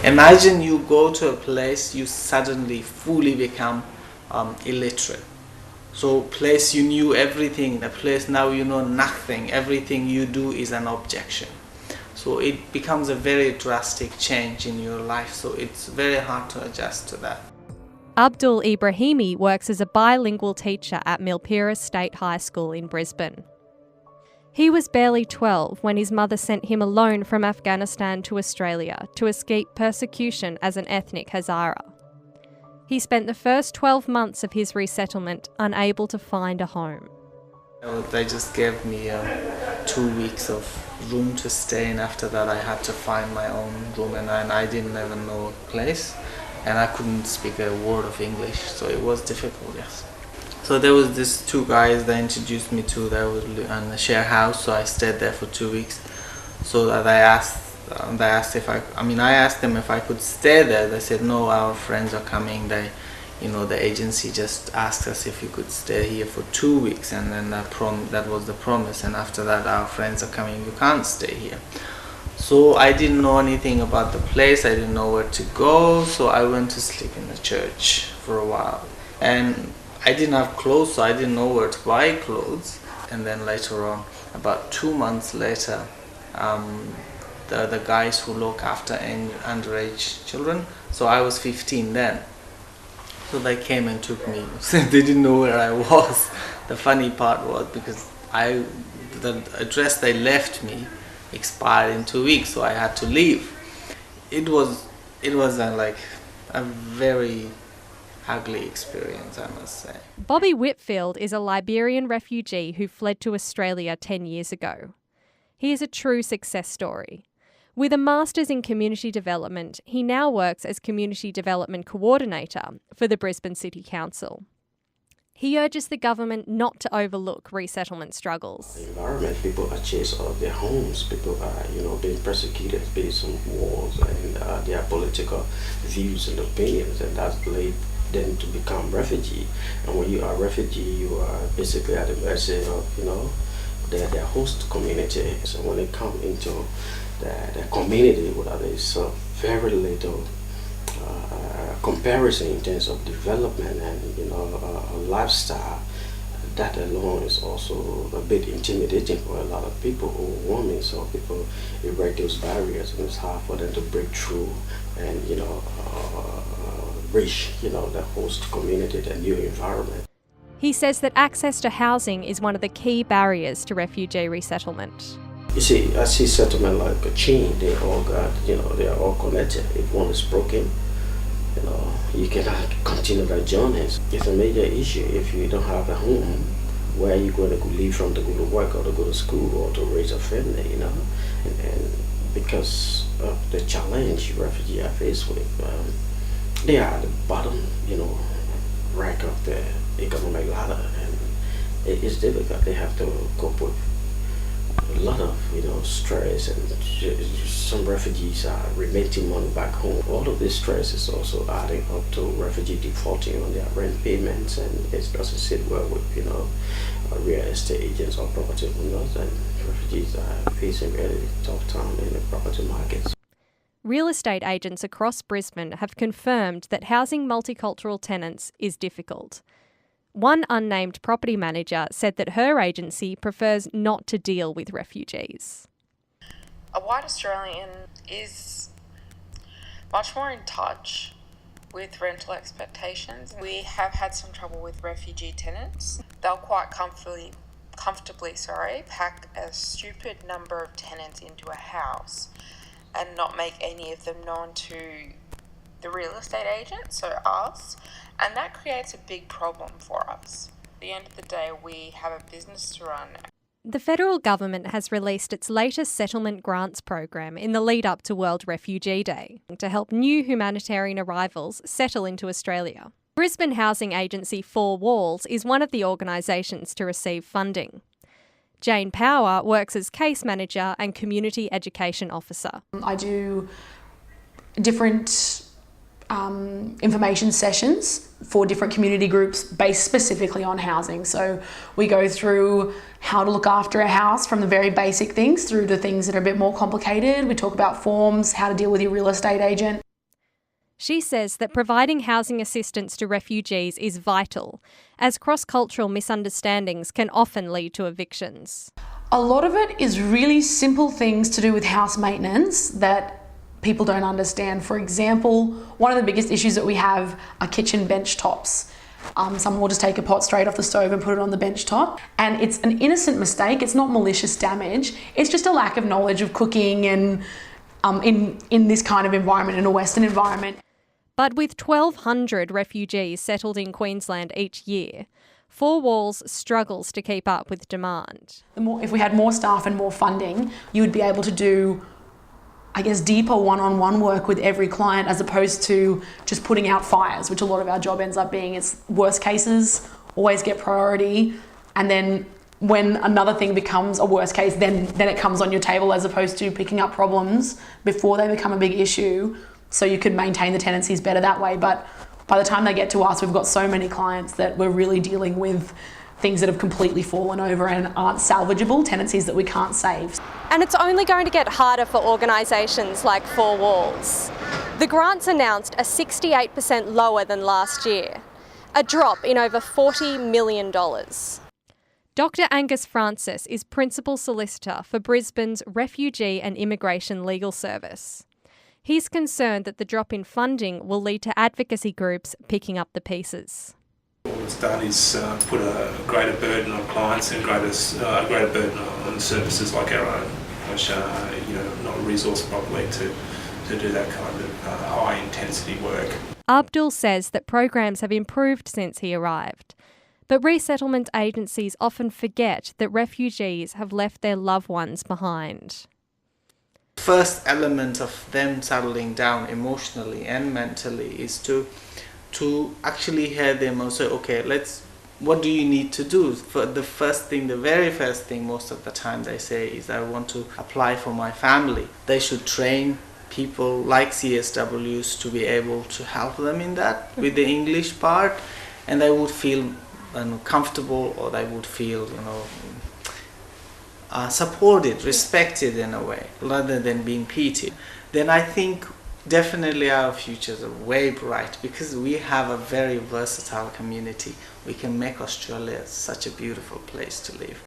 Imagine you go to a place, you suddenly fully become illiterate. So place you knew everything, the place now you know nothing. Everything you do is an objection. So it becomes a very drastic change in your life. So it's very hard to adjust to that. Abdul Ibrahimi works as a bilingual teacher at Milpira State High School in Brisbane. He was barely 12 when his mother sent him alone from Afghanistan to Australia to escape persecution as an ethnic Hazara. He spent the first 12 months of his resettlement unable to find a home. They just gave me 2 weeks of room to stay, and after that I had to find my own room, and I didn't even know a place, and I couldn't speak a word of English, so it was difficult, yes. So there was these 2 guys they introduced me to. They would live in a share house, so I stayed there for 2 weeks. So that I asked if I asked them if I could stay there. They said no, our friends are coming. The agency just asked us if we could stay here for 2 weeks, and then that was the promise. And after that, our friends are coming. You can't stay here. So I didn't know anything about the place. I didn't know where to go. So I went to sleep in the church for a while, and I didn't have clothes, so I didn't know where to buy clothes. And then later on, about 2 months later, the guys who look after underage children, so I was 15 then, so they came and took me. They didn't know where I was. The funny part was because the address they left me expired in 2 weeks, so I had to leave. It was a very ugly experience, I must say. Bobby Whitfield is a Liberian refugee who fled to Australia 10 years ago. He is a true success story. With a Master's in Community Development, he now works as Community Development Coordinator for the Brisbane City Council. He urges the government not to overlook resettlement struggles. The environment, people are chased out of their homes, people are being persecuted based on wars and their political views and opinions, and that's led them to become refugee. And when you are a refugee, you are basically at the mercy of their host community. So when they come into the community, where there is very little comparison in terms of development and lifestyle, that alone is also a bit intimidating for a lot of people who are warming. So people erect those barriers, and it's hard for them to break through and reach the host community, the new environment. He says that access to housing is one of the key barriers to refugee resettlement. You see, I see settlement like a chain. They all got, they are all connected. If one is broken, you cannot continue that journey. It's a major issue. If you don't have a home, where are you going to leave from to go to work or to go to school or to raise a family, And because of the challenge refugees are faced with, they are at the bottom, rank of the economic ladder, and it is difficult. They have to cope with a lot of stress, and some refugees are remitting money back home. All of this stress is also adding up to refugee defaulting on their rent payments, and it doesn't sit well with real estate agents or property owners, and refugees are facing really tough time in the property markets. Real estate agents across Brisbane have confirmed that housing multicultural tenants is difficult. One unnamed property manager said that her agency prefers not to deal with refugees. A white Australian is much more in touch with rental expectations. We have had some trouble with refugee tenants. They'll quite comfortably pack a stupid number of tenants into a house and not make any of them known to the real estate agent, so us, and that creates a big problem for us. At the end of the day, we have a business to run. The federal government has released its latest settlement grants program in the lead up to World Refugee Day to help new humanitarian arrivals settle into Australia. Brisbane housing agency Four Walls is one of the organisations to receive funding. Jane Power works as case manager and community education officer. I do different information sessions for different community groups based specifically on housing. So we go through how to look after a house, from the very basic things through to things that are a bit more complicated. We talk about forms, how to deal with your real estate agent. She says that providing housing assistance to refugees is vital, as cross-cultural misunderstandings can often lead to evictions. A lot of it is really simple things to do with house maintenance that people don't understand. For example, one of the biggest issues that we have are kitchen bench tops. Someone will just take a pot straight off the stove and put it on the bench top. And it's an innocent mistake, it's not malicious damage, it's just a lack of knowledge of cooking and in this kind of environment, in a Western environment. But with 1,200 refugees settled in Queensland each year, Four Walls struggles to keep up with demand. If we had more staff and more funding, you would be able to do, I guess, deeper one-on-one work with every client as opposed to just putting out fires, which a lot of our job ends up being. It's worst cases, always get priority, and then when another thing becomes a worst case, then it comes on your table as opposed to picking up problems before they become a big issue, so you could maintain the tenancies better that way. But by the time they get to us, we've got so many clients that we're really dealing with things that have completely fallen over and aren't salvageable, tenancies that we can't save. And it's only going to get harder for organisations like Four Walls. The grants announced are 68% lower than last year, a drop in over $40 million. Dr. Angus Francis is Principal Solicitor for Brisbane's Refugee and Immigration Legal Service. He's concerned that the drop in funding will lead to advocacy groups picking up the pieces. All it's done is put a greater burden on clients and a greater burden on services like our own, which are not resourced properly to do that kind of high intensity work. Abdul says that programs have improved since he arrived, but resettlement agencies often forget that refugees have left their loved ones behind. First element of them settling down emotionally and mentally is to actually hear them and say, okay, what do you need to do? For the very first thing most of the time they say is, I want to apply for my family. They should train people like CSWs to be able to help them in that with the English part, and they would feel comfortable, or they would feel supported, respected in a way, rather than being pitied. Then I think definitely our futures are way bright, because we have a very versatile community. We can make Australia such a beautiful place to live.